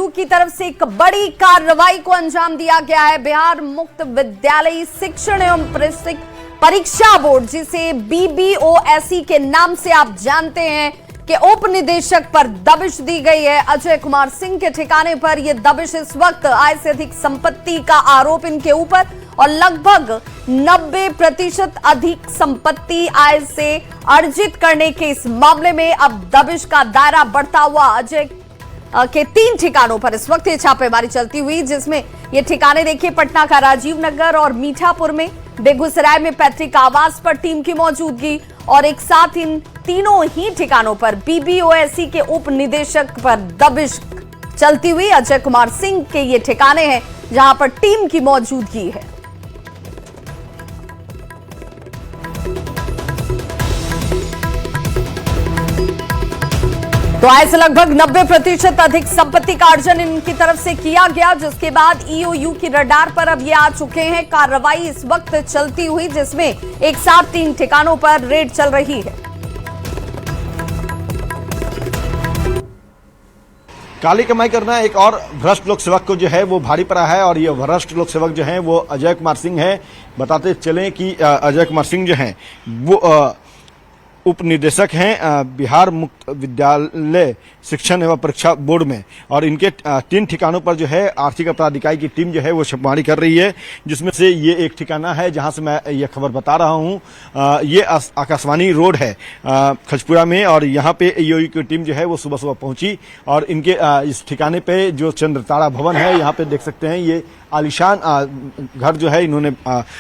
EOU की तरफ से एक बड़ी कार्रवाई को अंजाम दिया गया है। बिहार मुक्त विद्यालय शिक्षण एवं परीक्षा बोर्ड, जिसे बीबीओएसई के नाम से आप जानते हैं, के उप निदेशक पर दबिश दी गई है। अजय कुमार सिंह के ठिकाने पर यह दबिश इस वक्त आय से अधिक संपत्ति का आरोप इनके ऊपर और लगभग 90% अधिक संपत्ति आय से अर्जित करने के इस मामले में अब दबिश का दायरा बढ़ता हुआ अजय के 3 ठिकानों पर इस वक्त ये छापेमारी चलती हुई, जिसमें ये ठिकाने देखिए पटना का राजीव नगर और मीठापुर में, बेगूसराय में पैतृक आवास पर टीम की मौजूदगी और एक साथ इन तीनों ही ठिकानों पर बीबीओएसई के उप निदेशक पर दबिश चलती हुई। अजय कुमार सिंह के ये ठिकाने हैं जहां पर टीम की मौजूदगी है। तो आय से लगभग 90% अधिक संपत्ति का अर्जन इनकी तरफ से किया गया, जिसके बाद ईओयू की रडार पर अब ये आ चुके हैं। कार्रवाई इस वक्त चलती हुई, जिसमें एक साथ 3 ठिकानों पर रेड चल रही है। काली कमाई करना एक और भ्रष्ट लोक सेवक को जो है वो भारी पड़ा है और ये भ्रष्ट लोक सेवक जो है वो अजय कुमार सिंह है। बताते चलें कि अजय कुमार सिंह जो है वो उप निदेशक हैं बिहार मुक्त विद्यालय शिक्षण एवं परीक्षा बोर्ड में, और इनके 3 ठिकानों पर जो है आर्थिक अपराध इकाई की टीम जो है वो छापेमारी कर रही है, जिसमें से ये एक ठिकाना है जहां से मैं ये खबर बता रहा हूं। ये आकाशवाणी रोड है खजपुरा में, और यहाँ पे ईओयू की टीम जो है वो सुबह सुबह पहुंची और इनके इस ठिकाने पे जो चंद्रतारा भवन है, यहाँ पे देख सकते हैं ये आलिशान घर जो है इन्होंने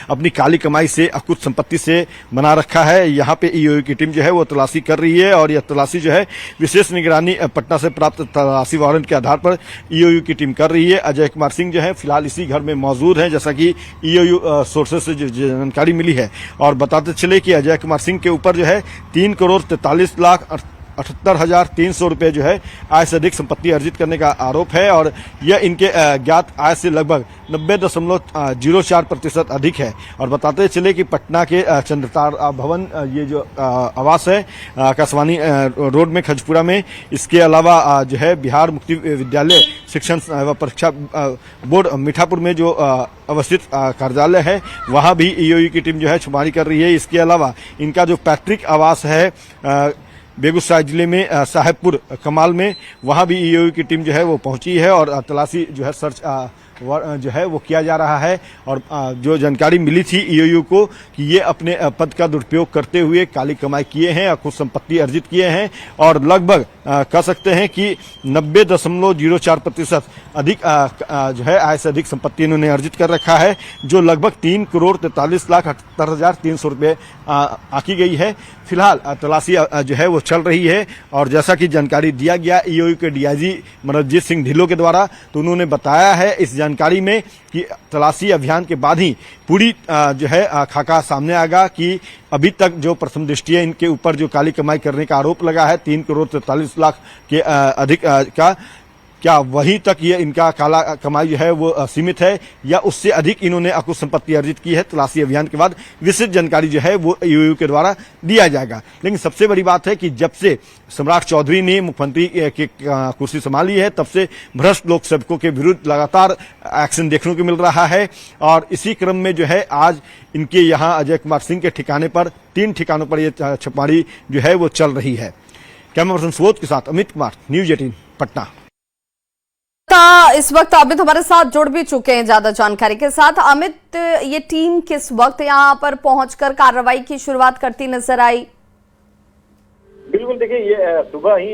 अपनी काली कमाई से कुछ संपत्ति से बना रखा है। यहाँ पे ईओयू की टीम जो है वो तलाशी कर रही है और यह तलाशी जो है विशेष निगरानी पटना से प्राप्त तलाशी वारंट के आधार पर ईओयू की टीम कर रही है। अजय कुमार सिंह जो है फिलहाल इसी घर में मौजूद हैं, जैसा कि ईओयू सोर्सेस से जो जानकारी मिली है। और बताते चले कि अजय कुमार सिंह के ऊपर जो है 3,43,78,300 रुपए जो है आय से अधिक संपत्ति अर्जित करने का आरोप है, और यह इनके ज्ञात आय से लगभग 90.04% अधिक है। और बताते चले कि पटना के चंद्रतारा भवन, ये जो आवास है आकाशवाणी रोड में खजपुरा में, इसके अलावा जो है बिहार मुक्ति विद्यालय शिक्षण एवं परीक्षा बोर्ड मीठापुर में जो अवस्थित कार्यालय है, वहां भी ईओयू की टीम जो है छापेमारी कर रही है। इसके अलावा इनका जो पैतृक आवास है बेगूसराय जिले में साहेबपुर कमाल में, वहां भी ईओयू की टीम जो है वो पहुंची है और तलाशी जो है सर्च जो है वो किया जा रहा है। और जो जानकारी मिली थी ईओयू को कि ये अपने पद का दुरुपयोग करते हुए काली कमाई किए हैं और कुछ संपत्ति अर्जित किए हैं, और लगभग कह सकते हैं कि 90.04% अधिक जो है आय से अधिक संपत्ति इन्होंने अर्जित कर रखा है, जो लगभग 3,43,78,300 रुपये आकी गई है। फिलहाल तलाशी जो है वो चल रही है, और जैसा कि जानकारी दिया गया ईओयू के डीआईजी मनोजीत सिंह ढिल्लों के द्वारा, तो उन्होंने बताया है इस जानकारी में कि तलाशी अभियान के बाद ही पूरी जो है खाका सामने आएगा कि अभी तक जो प्रथम दृष्टया इनके ऊपर जो काली कमाई करने का आरोप लगा है 3,43,00,000 के अधिक का, क्या वहीं तक ये इनका काला कमाई जो है वो सीमित है या उससे अधिक इन्होंने अकुश संपत्ति अर्जित की है। तलाशी अभियान के बाद विस्तृत जानकारी जो है वो ईओयू के द्वारा दिया जाएगा। लेकिन सबसे बड़ी बात है कि जब से सम्राट चौधरी ने मुख्यमंत्री की कुर्सी संभाली है, तब से भ्रष्ट लोक सेवकों के विरुद्ध लगातार एक्शन देखने को मिल रहा है, और इसी क्रम में जो है आज इनके यहाँ अजय कुमार सिंह के ठिकाने पर 3 ठिकानों पर यह छापेमारी जो है वो चल रही है। कैमरा पर्सन सुबोध के साथ अमित कुमार, न्यूज 18 पटना। इस वक्त अमित हमारे साथ जुड़ भी चुके हैं ज्यादा जानकारी के साथ। अमित, ये टीम किस वक्त यहाँ पर पहुंचकर कार्रवाई की शुरुआत करती नजर आई? बिल्कुल, देखिए ये सुबह ही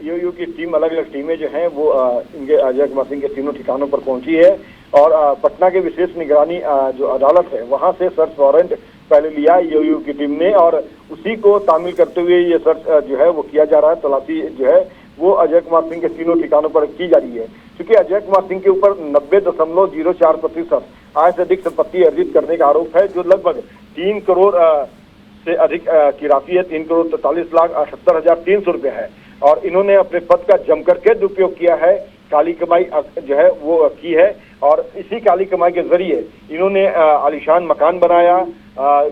ईओयू की टीम, अलग अलग टीमें जो हैं वो इनके अजय कुमार सिंह के तीनों ठिकानों पर पहुंची है, और पटना के विशेष निगरानी जो अदालत है वहां से सर्च वारंट पहले लिया ईओयू की टीम ने, और उसी को तामील करते हुए ये सर्च जो है वो किया जा रहा है। तलाशी जो है वो अजय कुमार सिंह के तीनों ठिकानों पर की जा रही है, क्योंकि अजय कुमार सिंह के ऊपर 90.04% आय से अधिक संपत्ति अर्जित करने का आरोप है, जो लगभग 3 करोड़ से अधिक की राशि है। 3,43,78,300 रुपये है, और इन्होंने अपने पद का जमकर के दुरुपयोग किया है, काली कमाई जो है वो की है, और इसी काली कमाई के जरिए इन्होंने आलीशान मकान बनाया,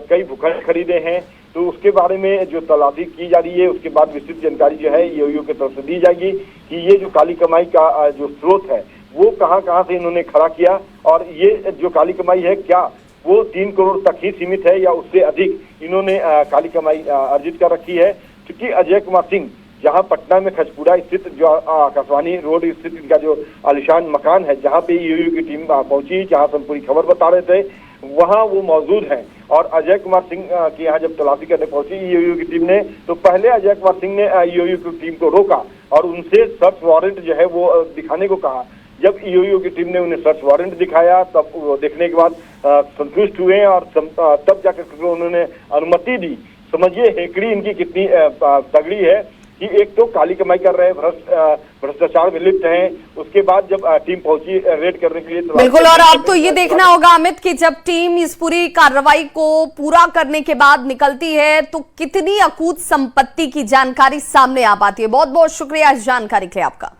कई भूखंड खरीदे हैं, तो उसके बारे में जो तलाशी की जा रही है, उसके बाद विस्तृत जानकारी जो है ईओयू की तरफ से दी जाएगी कि ये जो काली कमाई का जो स्रोत है वो कहां से इन्होंने खड़ा किया, और ये जो काली कमाई है क्या वो 3 करोड़ तक ही सीमित है या उससे अधिक इन्होंने काली कमाई अर्जित कर रखी है। क्योंकि अजय कुमार सिंह जहां पटना में खजपुरा स्थित जो आकाशवाणी रोड स्थित इनका जो आलिशान मकान है, जहां पे ईओयू की टीम पहुंची, जहां से हम पूरी खबर बता रहे थे, वहां वो मौजूद हैं। और अजय कुमार सिंह की यहाँ जब तलाशी करने पहुंची ईओयू की टीम ने, तो पहले अजय कुमार सिंह ने ईओयू की टीम को रोका और उनसे सर्च वारंट जो है वो दिखाने को कहा। जब ईओयू की टीम ने उन्हें सर्च वारंट दिखाया, तब वो देखने के बाद संतुष्ट हुए और तब जाकर उन्होंने अनुमति दी। समझिए हेकड़ी इनकी कितनी तगड़ी है कि एक तो काली कमाई कर रहे हैं, भ्रष्टाचार में लिप्त हैं, उसके बाद जब टीम पहुंची रेड करने के लिए बिल्कुल। और अब तो ये देखना होगा अमित कि जब टीम इस पूरी कार्रवाई को पूरा करने के बाद निकलती है तो कितनी अकूत संपत्ति की जानकारी सामने आ पाती है। बहुत बहुत शुक्रिया इस जानकारी के लिए आपका।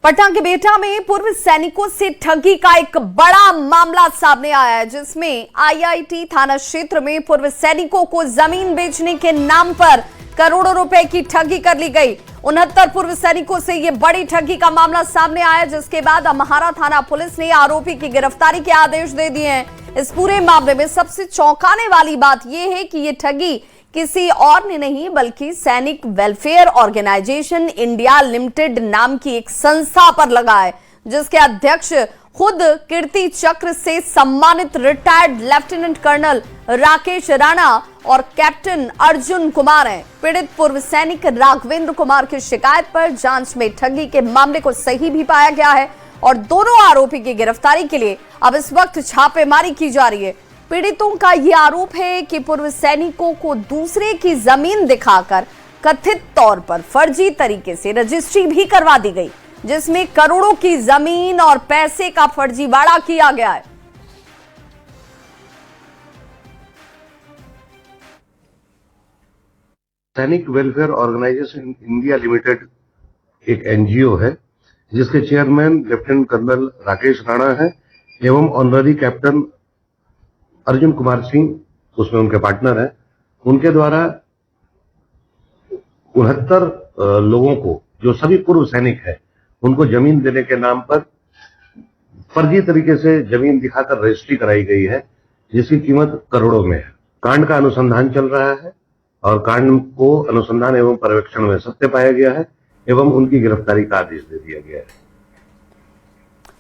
पटना के बेटा में पूर्व सैनिकों से ठगी का एक बड़ा मामला सामने आया है, जिसमें आईआईटी थाना क्षेत्र में पूर्व सैनिकों को जमीन बेचने के नाम पर करोड़ों रुपए की ठगी कर ली गई। 69 पूर्व सैनिकों से यह बड़ी ठगी का मामला सामने आया, जिसके बाद अमहारा थाना पुलिस ने आरोपी की गिरफ्तारी के आदेश दे दिए हैं। इस पूरे मामले में सबसे चौंकाने वाली बात यह है कि यह ठगी किसी और ने नहीं बल्कि सैनिक वेलफेयर ऑर्गेनाइजेशन इंडिया लिमिटेड नाम की एक संस्था पर लगा है, जिसके अध्यक्ष खुद कीर्ति चक्र से सम्मानित retired lieutenant colonel Rakesh Rana और कैप्टन अर्जुन कुमार हैं। पीड़ित पूर्व सैनिक राघवेंद्र कुमार की शिकायत पर जांच में ठगी के मामले को सही भी पाया गया है और दोनों आरोपी की गिरफ्तारी के लिए अब इस वक्त छापेमारी की जा रही है। पीड़ितों का यह आरोप है कि पूर्व सैनिकों को दूसरे की जमीन दिखाकर कथित तौर पर फर्जी तरीके से रजिस्ट्री भी करवा दी गई, जिसमें करोड़ों की जमीन और पैसे का फर्जीवाड़ा किया गया है। Sainik welfare organisation India limited एक एनजीओ है, जिसके chairman lieutenant colonel Rakesh Rana है एवं ऑनररी कैप्टन अर्जुन कुमार सिंह उसमें उनके पार्टनर हैं। उनके द्वारा 69 लोगों को, जो सभी पूर्व सैनिक हैं, उनको जमीन देने के नाम पर फर्जी तरीके से जमीन दिखाकर रजिस्ट्री कराई गई है, जिसकी कीमत करोड़ों में है। कांड का अनुसंधान चल रहा है और कांड को अनुसंधान एवं पर्यवेक्षण में सत्य पाया गया है एवं उनकी गिरफ्तारी का आदेश दे दिया गया है।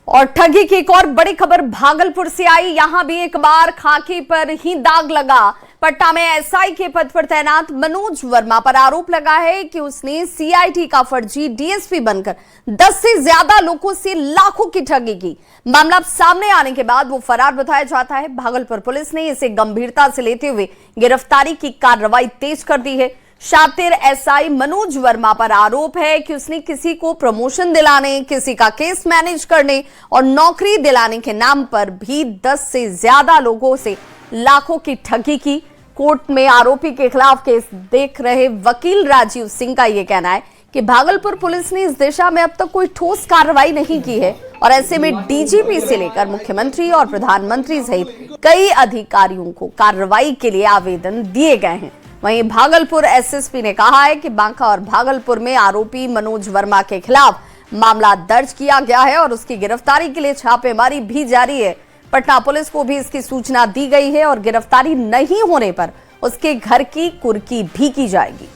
और ठगी की एक और बड़ी खबर भागलपुर से आई। यहां भी एक बार खाकी पर ही दाग लगा। पटना में एसआई के पद पर तैनात मनोज वर्मा पर आरोप लगा है कि उसने सीआईटी का फर्जी डीएसपी बनकर 10 से ज्यादा लोगों से लाखों की ठगी की। मामला सामने आने के बाद वो फरार बताया जाता है। भागलपुर पुलिस ने इसे गंभीरता से लेते हुए गिरफ्तारी की कार्रवाई तेज कर दी है। शातिर एसआई मनोज वर्मा पर आरोप है कि उसने किसी को प्रमोशन दिलाने, किसी का केस मैनेज करने और नौकरी दिलाने के नाम पर भी 10 से ज्यादा लोगों से लाखों की ठगी की। कोर्ट में आरोपी के खिलाफ केस देख रहे वकील राजीव सिंह का यह कहना है कि भागलपुर पुलिस ने इस दिशा में अब तक कोई ठोस कार्रवाई नहीं की है और ऐसे में डीजीपी से लेकर मुख्यमंत्री और प्रधानमंत्री सहित कई अधिकारियों को कार्रवाई के लिए आवेदन दिए गए हैं। वहीं भागलपुर एसएसपी ने कहा है कि बांका और भागलपुर में आरोपी मनोज वर्मा के खिलाफ मामला दर्ज किया गया है और उसकी गिरफ्तारी के लिए छापेमारी भी जारी है। पटना पुलिस को भी इसकी सूचना दी गई है और गिरफ्तारी नहीं होने पर उसके घर की कुर्की भी की जाएगी।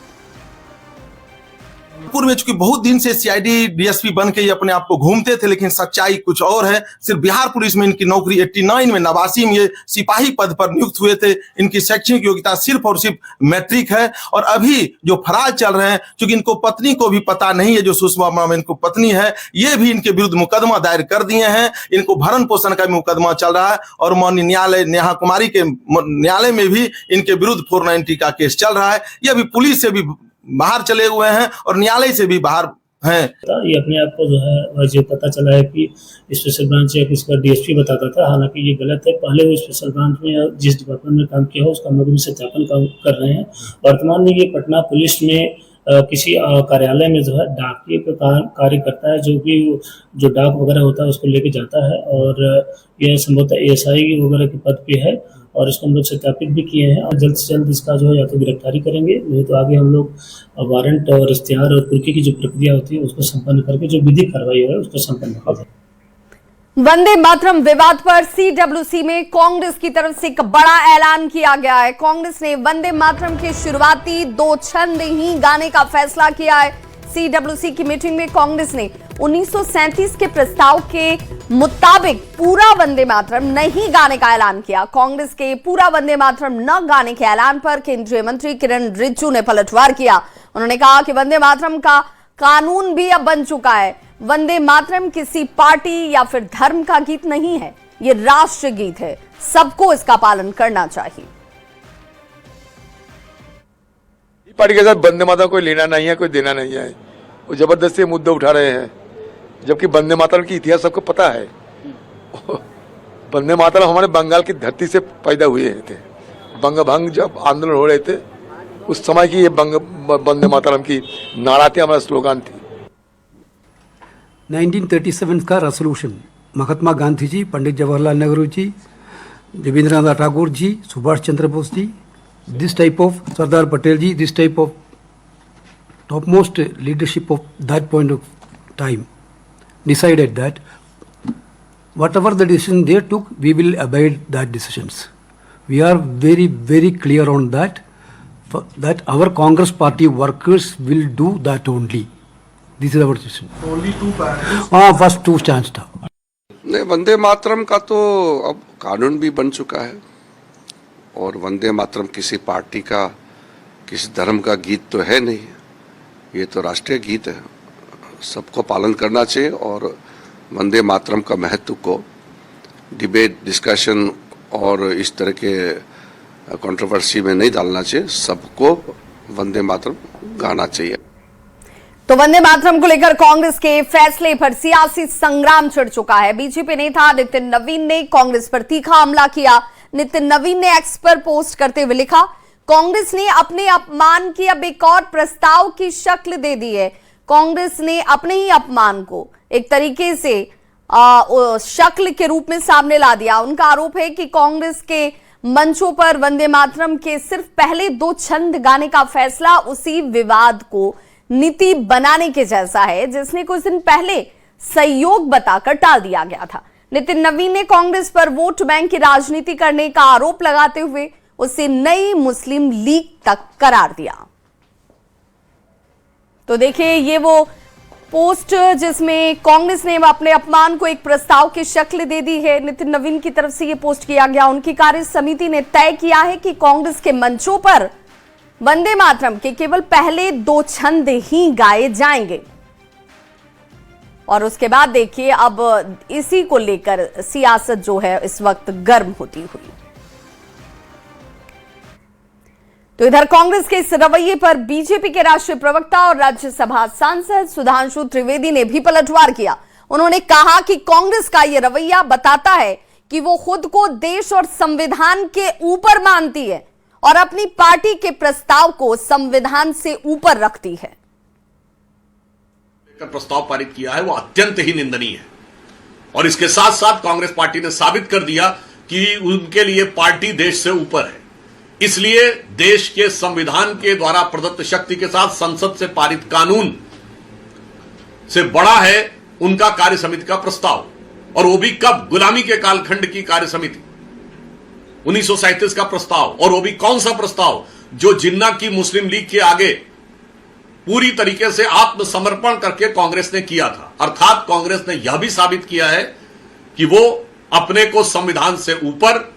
पूर्व में चूंकि बहुत दिन से सीआईडी डीएसपी बन के अपने आप को घूमते थे, लेकिन सच्चाई कुछ और है। सिर्फ बिहार पुलिस में इनकी नौकरी 89 में नवासी में ये सिपाही पद पर नियुक्त हुए थे। इनकी शैक्षणिक योग्यता सिर्फ और सिर्फ मैट्रिक है और अभी जो फरार चल रहे हैं, चूंकि इनको पत्नी को भी पता नहीं है, जो सुषमा में इनको पत्नी है, ये भी इनके विरुद्ध मुकदमा दायर कर दिए हैं। इनको भरण पोषण का भी मुकदमा चल रहा है और माननीय न्यायालय नेहा कुमारी के न्यायालय में भी इनके विरुद्ध 490 का केस चल रहा है। ये अभी पुलिस से भी बाहर चले हुए हैं और न्यायालय से भी बाहर हैं। ये अपने आप को जो है वैसे पता चला है कि स्पेशल ब्रांच या किसका डीएसपी बताता था, हालांकि ये गलत है। पहले वो स्पेशल ब्रांच में जिस डिपार्टमेंट में काम किया हो उसका नवीन सत्यापन कर रहे हैं। वर्तमान में ये पटना पुलिस में किसी कार्यालय में जो है डाकिए का कार्य करता है, जो भी जो डाक वगैरह होता है उसको लेके जाता है, और यह संभवतः एएसआई वगैरह के पद पे है, और इसको हम लोग सत्यापित भी किए हैं, और जल्द से जल्द इसका जो है या तो गिरफ्तारी करेंगे, नहीं तो आगे हम लोग वारंट और इश्तिहार और कुर्की की जो प्रक्रिया होती है उसको संपन्न करके जो विधिक कार्रवाई है उसको संपन्न करेंगे। वंदे मातरम विवाद पर सीडब्ल्यूसी में कांग्रेस की तरफ से एक बड़ा ऐलान किया गया है। कांग्रेस ने वंदे मातरम के शुरुआती 2 छंद ही गाने का फैसला किया है। सीडब्ल्यूसी की मीटिंग में कांग्रेस ने 1937 के प्रस्ताव के मुताबिक पूरा वंदे मातरम नहीं गाने का ऐलान किया। कांग्रेस के पूरा वंदे मातरम न गाने के ऐलान पर केंद्रीय मंत्री किरण रिजिजू ने पलटवार किया। उन्होंने कहा कि वंदे मातरम का कानून भी अब बन चुका है। वंदे मातरम किसी पार्टी या फिर धर्म का गीत नहीं है, ये राष्ट्र गीत है, सबको इसका पालन करना चाहिए। पार्टी के साथ वंदे मातरम कोई लेना नहीं है, कोई देना नहीं है, वो जबरदस्ती मुद्दे उठा रहे हैं, जबकि वंदे मातरम की इतिहास सबको पता है। वंदे मातरम हमारे बंगाल की धरती से पैदा हुए थे। बंगभंग जब आंदोलन हो रहे थे उस समय की ये वंदे मातरम की नारा थी, हमारा स्लोगन थी। 1937 का resolution Mahatma Gandhi ji, Pandit Jawaharlal Nehru ji, Rabindranath Thakur ji, Subhash Chandra Bose ji, this type of Sardar Patel ji, this type of topmost leadership of that point of time decided that whatever the decision they took, we will abide that decisions. We are very, very clear on that, that our Congress party workers will do that only. This is our decision. Only 2 parties? First 2 stands था। नहीं, वंदे मातरम का तो अब कानून भी बन चुका है, और वंदे मातरम किसी पार्टी का, किसी धर्म का गीत तो है नहीं, ये तो राष्ट्रीय गीत है, सबको पालन करना चाहिए, और वंदे मातरम का महत्व को डिबेट, डिस्कशन और इस तरह के कंट्रोवर्सी में नहीं डालना चाहिए, सबको वंदे मातरम गाना चाहिए। तो वंदे मातरम को लेकर कांग्रेस के फैसले पर सियासी संग्राम छिड़ चुका है। बीजेपी नेता नितिन नवीन ने कांग्रेस पर तीखा हमला किया। नितिन नवीन ने एक्स पर पोस्ट करते हुए लिखा, कांग्रेस ने अपने अपमान की अब एक और प्रस्ताव की शक्ल दे दी है। कांग्रेस ने अपने ही अपमान को एक तरीके से शक्ल के रूप में सामने ला दिया। उनका आरोप है कि कांग्रेस के मंचों पर वंदे मातरम के सिर्फ पहले 2 छंद गाने का फैसला उसी विवाद को नीति बनाने के जैसा है, जिसने कुछ दिन पहले सहयोग बताकर टाल दिया गया था। नितिन नवीन ने कांग्रेस पर वोट बैंक की राजनीति करने का आरोप लगाते हुए उसे नई मुस्लिम लीग तक करार दिया। तो देखिए, ये वो पोस्ट जिसमें कांग्रेस ने अपने अपमान को एक प्रस्ताव की शक्ल दे दी है। नितिन नवीन की तरफ से ये पोस्ट किया गया। उनकी कार्य समिति ने तय किया है कि कांग्रेस के मंचों पर वंदे मातरम के केवल पहले 2 छंद ही गाए जाएंगे। और उसके बाद देखिए, अब इसी को लेकर सियासत जो है इस वक्त गर्म होती हुई। तो इधर कांग्रेस के इस रवैये पर बीजेपी के राष्ट्रीय प्रवक्ता और राज्यसभा सांसद सुधांशु त्रिवेदी ने भी पलटवार किया। उन्होंने कहा कि कांग्रेस का यह रवैया बताता है कि वो खुद को देश और संविधान के ऊपर मानती है और अपनी पार्टी के प्रस्ताव को संविधान से ऊपर रखती है। प्रस्ताव पारित किया है वो अत्यंत ही निंदनीय है, और इसके साथ साथ कांग्रेस पार्टी ने साबित कर दिया कि उनके लिए पार्टी देश से ऊपर है। इसलिए देश के संविधान के द्वारा प्रदत्त शक्ति के साथ संसद से पारित कानून से बड़ा है उनका कार्य समिति का प्रस्ताव, और वो भी कब? गुलामी के कालखंड की कार्य समिति, 1937 का प्रस्ताव, और वो भी कौन सा प्रस्ताव? जो जिन्ना की मुस्लिम लीग के आगे पूरी तरीके से आत्मसमर्पण करके कांग्रेस ने किया था। अर्थात कांग्रेस ने यह भी साबित किया है कि वो अपने को संविधान से ऊपर,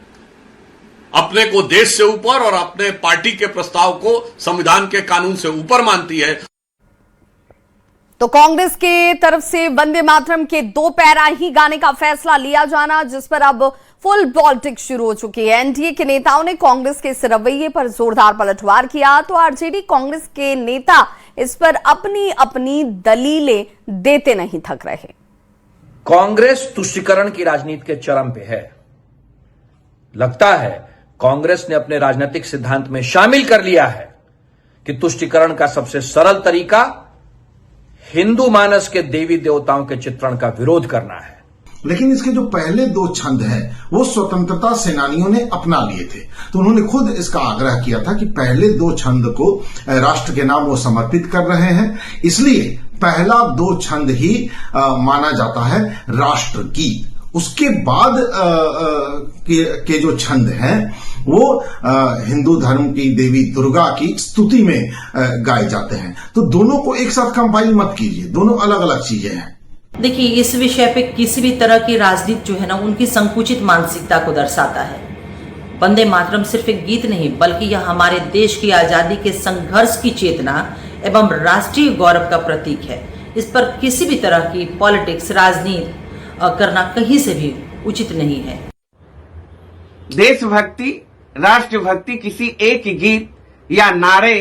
अपने को देश से ऊपर और अपने पार्टी के प्रस्ताव को संविधान के कानून से ऊपर मानती है। तो कांग्रेस के तरफ से वंदे मातरम के 2 पैरा ही गाने का फैसला लिया जाना, जिस पर अब फुल पॉलिटिक्स शुरू हो चुकी है। एनडीए के नेताओं ने कांग्रेस के इस रवैये पर जोरदार पलटवार किया, तो आरजेडी कांग्रेस के नेता इस पर अपनी अपनी दलीलें देते नहीं थक रहे। कांग्रेस तुष्टीकरण की राजनीति के चरम पे है। लगता है कांग्रेस ने अपने राजनीतिक सिद्धांत में शामिल कर लिया है कि तुष्टिकरण का सबसे सरल तरीका हिंदू मानस के देवी देवताओं के चित्रण का विरोध करना है। लेकिन इसके जो पहले 2 छंद हैं वो स्वतंत्रता सेनानियों ने अपना लिए थे, तो उन्होंने खुद इसका आग्रह किया था कि पहले 2 छंद को राष्ट्र के नाम वो समर्पित कर रहे हैं, इसलिए पहला 2 छंद ही माना जाता है राष्ट्रगीत। उसके बाद के जो छंद हैं वो हिंदू धर्म की देवी दुर्गा की स्तुति में गाए जाते हैं। तो दोनों को एक साथ कंपाइल मत कीजिए, दोनों अलग अलग चीजें हैं। देखिए, इस विषय पे किसी भी तरह की राजनीति जो है ना, उनकी संकुचित मानसिकता को दर्शाता है। वंदे मातरम सिर्फ एक गीत नहीं, बल्कि यह हमारे देश की आजादी के संघर्ष की चेतना एवं राष्ट्रीय गौरव का प्रतीक है। इस पर किसी भी तरह की पॉलिटिक्स, राजनीति करना कहीं से भी उचित नहीं है। देशभक्ति, राष्ट्रभक्ति किसी एक गीत या नारे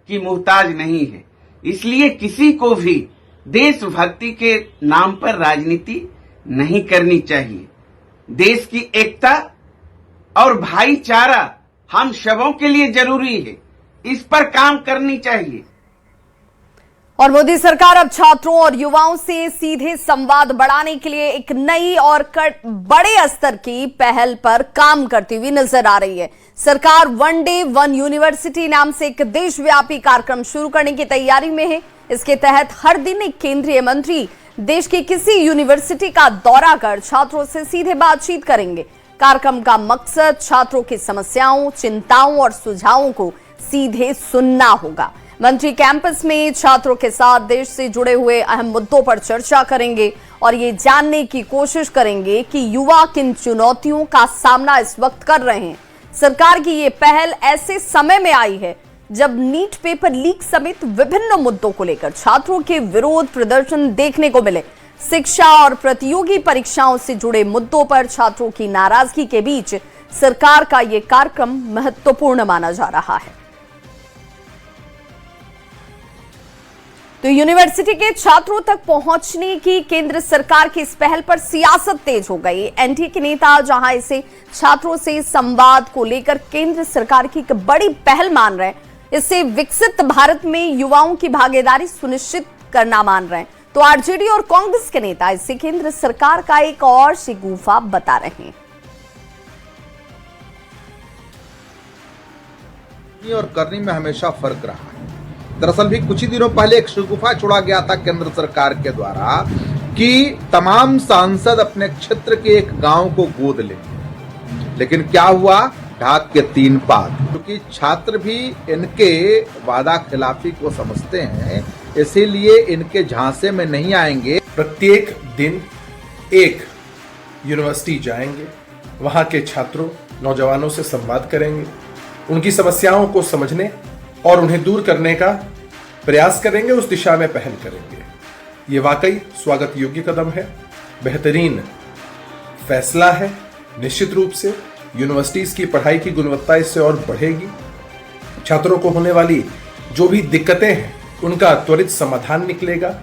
की मुहताज नहीं है, इसलिए किसी को भी देशभक्ति के नाम पर राजनीति नहीं करनी चाहिए। देश की एकता और भाईचारा हम सबों के लिए जरूरी है, इस पर काम करनी चाहिए। और मोदी सरकार अब छात्रों और युवाओं से सीधे संवाद बढ़ाने के लिए एक नई और बड़े स्तर की पहल पर काम करती हुई नजर आ रही है। सरकार वन डे वन यूनिवर्सिटी नाम से एक देशव्यापी कार्यक्रम शुरू करने की तैयारी में है। इसके तहत हर दिन एक केंद्रीय मंत्री देश की किसी यूनिवर्सिटी का दौरा कर छात्रों से सीधे बातचीत करेंगे। कार्यक्रम का मकसद छात्रों की समस्याओं, चिंताओं और सुझावों को सीधे सुनना होगा। मंत्री कैंपस में छात्रों के साथ देश से जुड़े हुए अहम मुद्दों पर चर्चा करेंगे और ये जानने की कोशिश करेंगे कि युवा किन चुनौतियों का सामना इस वक्त कर रहे हैं। सरकार की ये पहल ऐसे समय में आई है जब नीट पेपर लीक समेत विभिन्न मुद्दों को लेकर छात्रों के विरोध प्रदर्शन देखने को मिले। शिक्षा और प्रतियोगी परीक्षाओं से जुड़े मुद्दों पर छात्रों की नाराजगी के बीच सरकार का ये कार्यक्रम महत्वपूर्ण माना जा रहा है। तो यूनिवर्सिटी के छात्रों तक पहुंचने की केंद्र सरकार की इस पहल पर सियासत तेज हो गई। एनडीए के नेता जहां इसे छात्रों से संवाद को लेकर केंद्र सरकार की एक बड़ी पहल मान रहे हैं, इससे विकसित भारत में युवाओं की भागीदारी सुनिश्चित करना मान रहे हैं, तो आरजेडी और कांग्रेस के नेता इसे केंद्र सरकार का एक और शिकूफा बता रहे हैं। और करनी में हमेशा फर्क रहा है। दरअसल भी कुछ ही दिनों पहले एक शिकूफा छोड़ा गया था केंद्र सरकार के द्वारा कि तमाम सांसद अपने क्षेत्र के एक गांव को गोद लेंगे, लेकिन क्या हुआ, ढाक के 3 पात। क्योंकि छात्र भी इनके वादा खिलाफी को समझते हैं, इसीलिए इनके झांसे में नहीं आएंगे। प्रत्येक दिन एक यूनिवर्सिटी जाएंगे, वहां के छात्रों, नौजवानों से संवाद करेंगे, उनकी समस्याओं को समझने और उन्हें दूर करने का प्रयास करेंगे, उस दिशा में पहल करेंगे। ये वाकई स्वागत योग्य कदम है, बेहतरीन फैसला है। निश्चित रूप से यूनिवर्सिटीज की पढ़ाई की गुणवत्ता इससे और बढ़ेगी। छात्रों को होने वाली जो भी दिक्कतें हैं उनका त्वरित समाधान निकलेगा।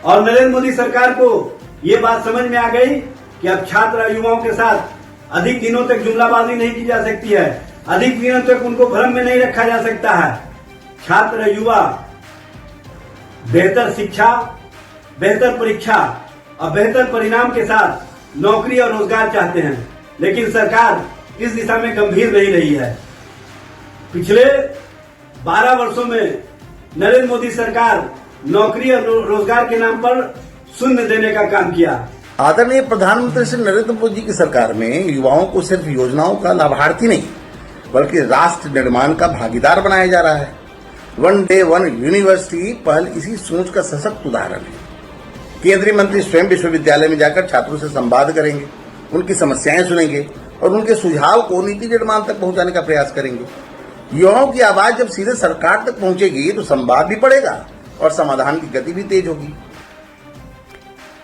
और नरेंद्र मोदी सरकार को ये बात समझ में आ गई कि अब छात्र युवाओं के साथ अधिक दिनों तक जुमलाबाजी नहीं की जा सकती है, अधिक दिनों तक उनको भ्रम में नहीं रखा जा सकता है। छात्र युवा बेहतर शिक्षा, बेहतर परीक्षा और बेहतर परिणाम के साथ नौकरी और रोजगार चाहते हैं, लेकिन सरकार इस दिशा में गंभीर नहीं रही है। पिछले 12 वर्षों में नरेंद्र मोदी सरकार नौकरी और रोजगार के नाम पर शून्य देने का काम किया। आदरणीय प्रधानमंत्री श्री नरेंद्र मोदी की सरकार में युवाओं को सिर्फ योजनाओं का लाभार्थी नहीं बल्कि राष्ट्र निर्माण का भागीदार बनाया जा रहा है। वन डे वन यूनिवर्सिटी पहल इसी सोच का सशक्त उदाहरण है। केंद्रीय मंत्री स्वयं विश्वविद्यालय में जाकर छात्रों से संवाद करेंगे, उनकी समस्याएं सुनेंगे और उनके सुझाव को नीति निर्माण तक पहुंचाने का प्रयास करेंगे। युवाओं की आवाज जब सीधे सरकार तक पहुंचेगी तो संवाद भी बढ़ेगा और समाधान की गति भी तेज होगी।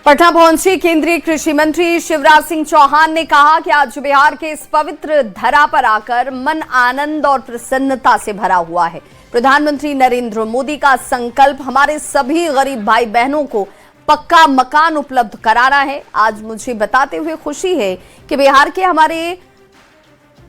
पटना पहुंचे केंद्रीय कृषि मंत्री शिवराज सिंह चौहान ने कहा कि आज बिहार के इस पवित्र धरा पर आकर मन आनंद और प्रसन्नता से भरा हुआ है। प्रधानमंत्री नरेंद्र मोदी का संकल्प हमारे सभी गरीब भाई बहनों को पक्का मकान उपलब्ध कराना है। आज मुझे बताते हुए खुशी है कि बिहार के हमारे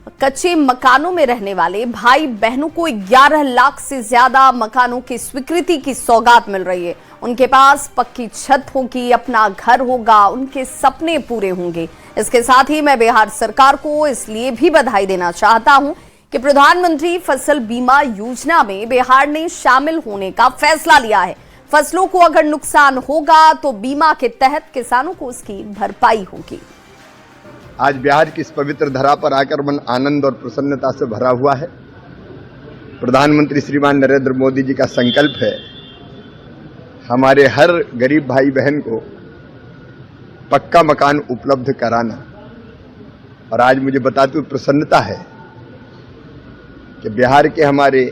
कच्चे मकानों में रहने वाले भाई बहनों को 11 लाख से ज्यादा मकानों की स्वीकृति की सौगात मिल रही है। उनके पास पक्की छत होगी, अपना घर होगा, उनके सपने पूरे होंगे। इसके साथ ही मैं बिहार सरकार को इसलिए भी बधाई देना चाहता हूं कि प्रधानमंत्री फसल बीमा योजना में बिहार ने शामिल होने का फैसला लिया है। फसलों को अगर नुकसान होगा तो बीमा के तहत किसानों को उसकी भरपाई होगी। आज बिहार की इस पवित्र धरा पर आकर मन आनंद और प्रसन्नता से भरा हुआ है। प्रधानमंत्री श्रीमान नरेंद्र मोदी जी का संकल्प है हमारे हर गरीब भाई बहन को पक्का मकान उपलब्ध कराना। और आज मुझे बताते हुए प्रसन्नता है कि बिहार के हमारे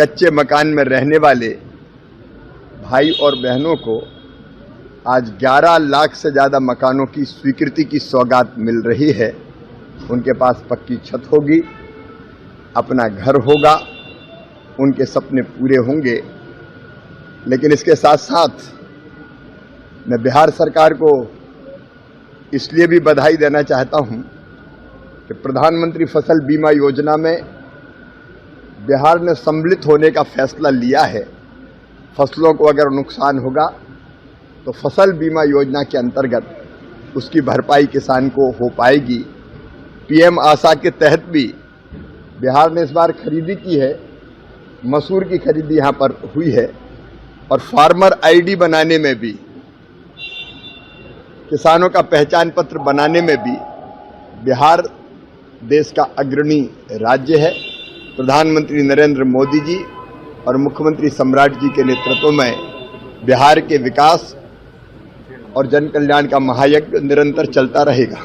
कच्चे मकान में रहने वाले भाई और बहनों को आज 11 लाख से ज़्यादा मकानों की स्वीकृति की सौगात मिल रही है। उनके पास पक्की छत होगी, अपना घर होगा, उनके सपने पूरे होंगे। लेकिन इसके साथ साथ मैं बिहार सरकार को इसलिए भी बधाई देना चाहता हूं कि प्रधानमंत्री फसल बीमा योजना में बिहार ने सम्मिलित होने का फैसला लिया है। फसलों को अगर नुकसान होगा तो फसल बीमा योजना के अंतर्गत उसकी भरपाई किसान को हो पाएगी। पीएम आशा के तहत भी बिहार ने इस बार खरीदी की है, मसूर की खरीदी यहाँ पर हुई है। और फार्मर आईडी बनाने में भी, किसानों का पहचान पत्र बनाने में भी बिहार देश का अग्रणी राज्य है। प्रधानमंत्री नरेंद्र मोदी जी और मुख्यमंत्री सम्राट जी के नेतृत्व में बिहार के विकास और जन कल्याण का महायज्ञ निरंतर चलता रहेगा।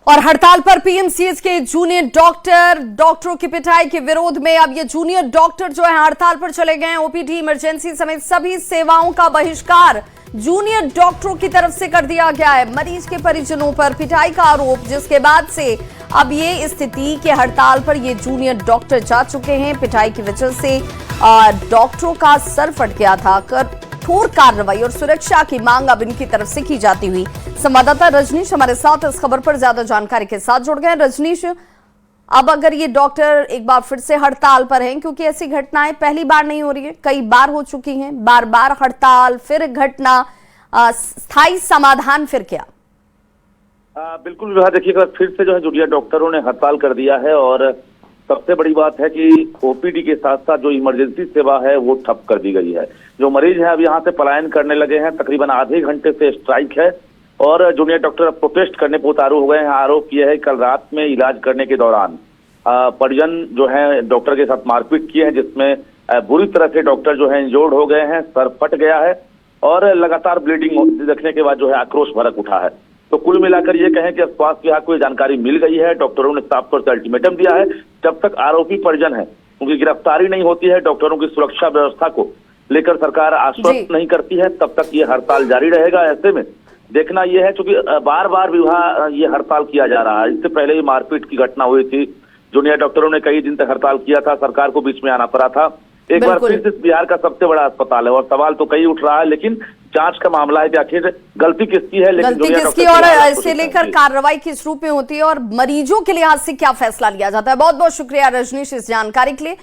और हड़ताल पर पीएमसीएच के जूनियर डॉक्टरों की पिटाई के विरोध में अब ये जूनियर डॉक्टर जो है हड़ताल पर चले गए हैं। ओपीडी, इमरजेंसी समेत सभी सेवाओं का बहिष्कार जूनियर डॉक्टरों की तरफ से कर दिया गया है। मरीज के परिजनों पर पिटाई का आरोप, जिसके बाद से अब ये स्थिति कि हड़ताल पर ये जूनियर डॉक्टर जा चुके हैं। पिटाई की वजह से डॉक्टरों का सर फट गया था। कठोर कार्रवाई और सुरक्षा की मांग अब इनकी तरफ से की जाती हुई। संवाददाता रजनीश हमारे साथ इस खबर पर ज्यादा जानकारी के साथ जुड़ गए। रजनीश, अब अगर ये डॉक्टर एक बार फिर से हड़ताल पर हैं, क्योंकि ऐसी घटनाएं पहली बार नहीं हो रही है, कई बार हो चुकी हैं, बार बार हड़ताल, फिर घटना, स्थायी समाधान फिर क्या? बिल्कुल विवाह, देखिए फिर से जो है जूनियर डॉक्टरों ने हड़ताल कर दिया है। और सबसे बड़ी बात है कि ओपीडी के साथ साथ जो इमरजेंसी सेवा है वो ठप कर दी गई है। जो मरीज हैं अब यहाँ से पलायन करने लगे हैं। तकरीबन आधे घंटे से स्ट्राइक है और जूनियर डॉक्टर अब प्रोटेस्ट करने पर उतारू हो गए हैं। आरोप यह है कल रात में इलाज करने के दौरान परिजन जो है डॉक्टर के साथ मारपीट किए हैं, जिसमें बुरी तरह से डॉक्टर जो है इंजोर्ड हो गए हैं, सर फट गया है और लगातार ब्लीडिंग देखने के बाद जो है आक्रोश भड़क उठा है। तो कुल मिलाकर ये कहें कि स्वास्थ्य विभाग को जानकारी मिल गई है। डॉक्टरों ने साफ तौर से अल्टीमेटम दिया है, जब तक आरोपी परिजन है उनकी गिरफ्तारी नहीं होती है, डॉक्टरों की सुरक्षा व्यवस्था को लेकर सरकार आश्वस्त नहीं करती है, तब तक ये हड़ताल जारी रहेगा। ऐसे में देखना यह है, चूंकि बार बार विवाह ये हड़ताल किया जा रहा है। इससे पहले ही मारपीट की घटना हुई थी, जूनियर डॉक्टरों ने कई दिन तक हड़ताल किया था, सरकार को बीच में आना पड़ा था। एक बार फिर से बिहार का सबसे बड़ा अस्पताल है और सवाल तो कई उठ रहा है, लेकिन जांच का मामला है कि आखिर गलती किसकी है, लेकिन गलती किसकी और इसे लेकर कार्रवाई किस रूप में होती है और मरीजों के लिहाज से क्या फैसला लिया जाता है। बहुत बहुत शुक्रिया रजनीश इस जानकारी के लिए।